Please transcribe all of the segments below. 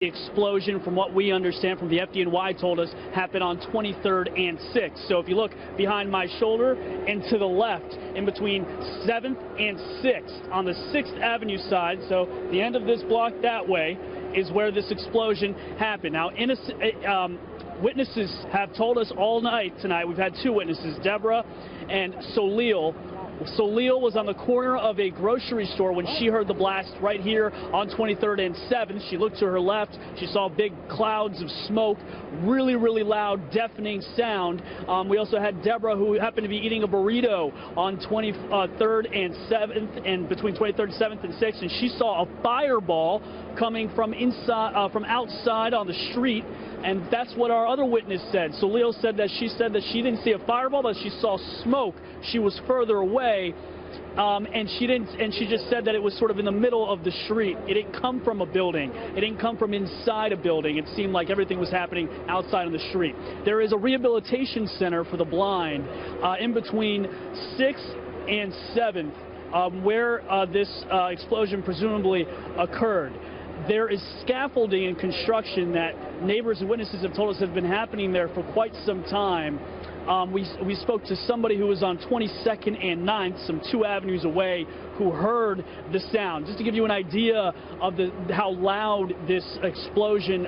The explosion, from what we understand from the FDNY told us, happened on 23rd and 6th. So if you look behind my shoulder and to the left, in between 7th and 6th, on the 6th Avenue side, so the end of this block that way, is where this explosion happened. Now, witnesses have told us all night tonight, we've had two witnesses, Deborah and Solil. Solil was on the corner of a grocery store when she heard the blast right here on 23rd and 7th. She looked to her left. She saw big clouds of smoke, really, really loud, deafening sound. We also had Deborah, who happened to be eating a burrito on 23rd and 7th, and between 23rd, 7th, and 6th, and she saw a fireball coming from from outside on the street. And that's what our other witness said. So Leo said that she didn't see a fireball, but she saw smoke. She was further away, and she just said that it was sort of in the middle of the street. It didn't come from a building. It didn't come from inside a building. It seemed like everything was happening outside on the street. There is a rehabilitation center for the blind in between 6th and 7th, where this explosion presumably occurred. There is scaffolding and construction that neighbors and witnesses have told us have been happening there for quite some time. We spoke to somebody who was on 22nd and 9th, some 2 avenues away, who heard the sound. Just to give you an idea of how loud this explosion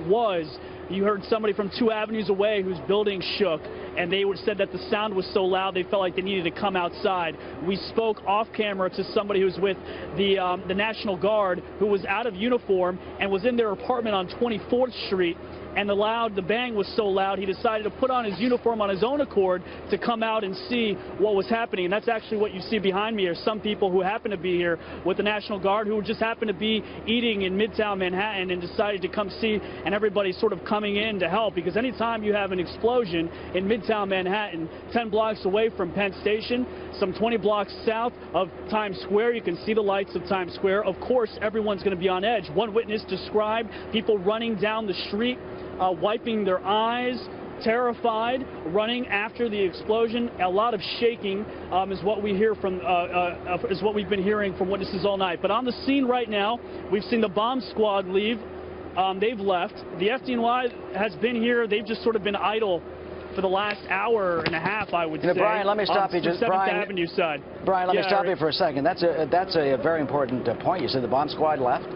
was, you heard somebody from 2 avenues away whose building shook, and they said that the sound was so loud they felt like they needed to come outside. We spoke off camera to somebody who was with the National Guard, who was out of uniform and was in their apartment on 24th Street. And the bang was so loud, he decided to put on his uniform on his own accord to come out and see what was happening. And that's actually what you see behind me are some people who happen to be here with the National Guard who just happened to be eating in Midtown Manhattan and decided to come see, and everybody's sort of coming in to help, because anytime you have an explosion in Midtown Manhattan, 10 blocks away from Penn Station, some 20 blocks south of Times Square, you can see the lights of Times Square. Of course, everyone's going to be on edge. One witness described people running down the street, wiping their eyes, terrified, running after the explosion. A lot of shaking is what we hear from, is what we've been hearing from witnesses all night. But on the scene right now, we've seen the bomb squad leave. They've left. The FDNY has been here. They've just sort of been idle for the last hour and a half, I would say. Bryan, let me stop you. Just 7th Avenue side. Bryan, let me stop you for a second. That's a very important point. You said the bomb squad left?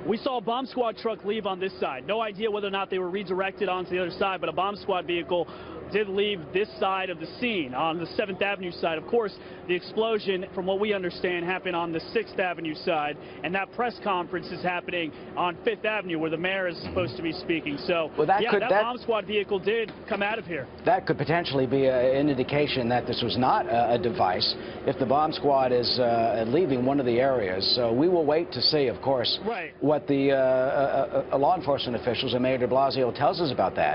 We saw a bomb squad truck leave on this side. No idea whether or not they were redirected onto the other side, but a bomb squad vehicle did leave this side of the scene, on the 7th Avenue side. Of course, the explosion, from what we understand, happened on the 6th Avenue side, and that press conference is happening on 5th Avenue, where the mayor is supposed to be speaking. So, well, that bomb squad vehicle did come out of here. That could potentially be an indication that this was not a device, if the bomb squad is leaving one of the areas. So we will wait to see, of course, what the law enforcement officials and Mayor de Blasio tells us about that.